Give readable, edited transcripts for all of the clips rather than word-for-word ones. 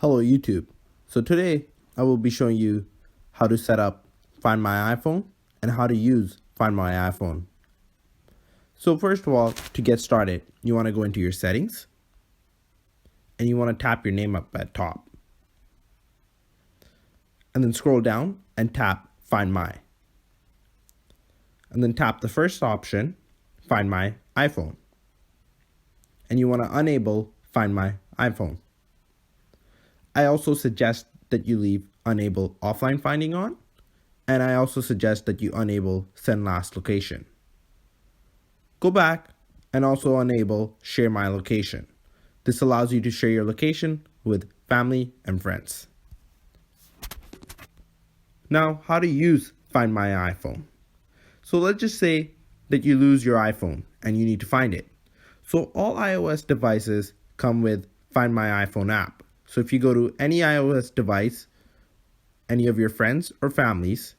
Hello YouTube. So today I will be showing you how to set up Find My iPhone and how to use Find My iPhone. So first of all, to get started, you want to go into your settings and you want to tap your name up at top. And then scroll down and tap Find My. And then tap the first option, Find My iPhone. And you want to enable Find My iPhone. I also suggest that you leave Enable Offline Finding on, and I also suggest that you enable Send Last Location. Go back and also enable Share My Location. This allows you to share your location with family and friends. Now, how to use Find My iPhone. So let's just say that you lose your iPhone and you need to find it. So all iOS devices come with Find My iPhone app. So if you go to any iOS device, any of your friends or families,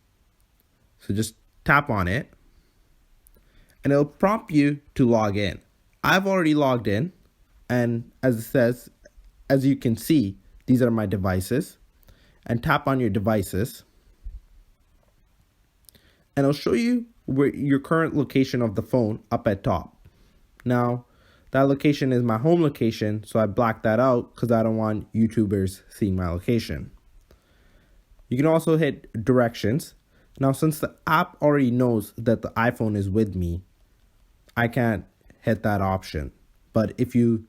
so just tap on it and it'll prompt you to log in. I've already logged in, and as it says, as you can see, these are my devices, and tap on your devices and it'll show you where your current location of the phone up at top. Now, that location is my home location, so I blacked that out because I don't want YouTubers seeing my location. You can also hit directions. Now, since the app already knows that the iPhone is with me, I can't hit that option. But if you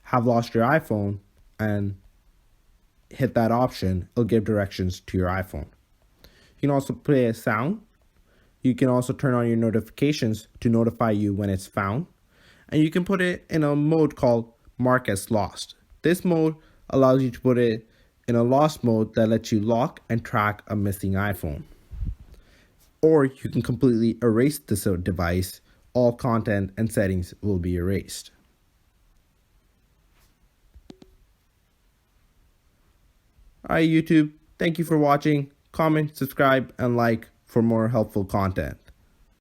have lost your iPhone and hit that option, it'll give directions to your iPhone. You can also play a sound. You can also turn on your notifications to notify you when it's found. And you can put it in a mode called Mark as Lost. This mode allows you to put it in a lost mode that lets you lock and track a missing iPhone. Or you can completely erase this device. All content and settings will be erased. Alright YouTube, thank you for watching. Comment, subscribe, and like for more helpful content.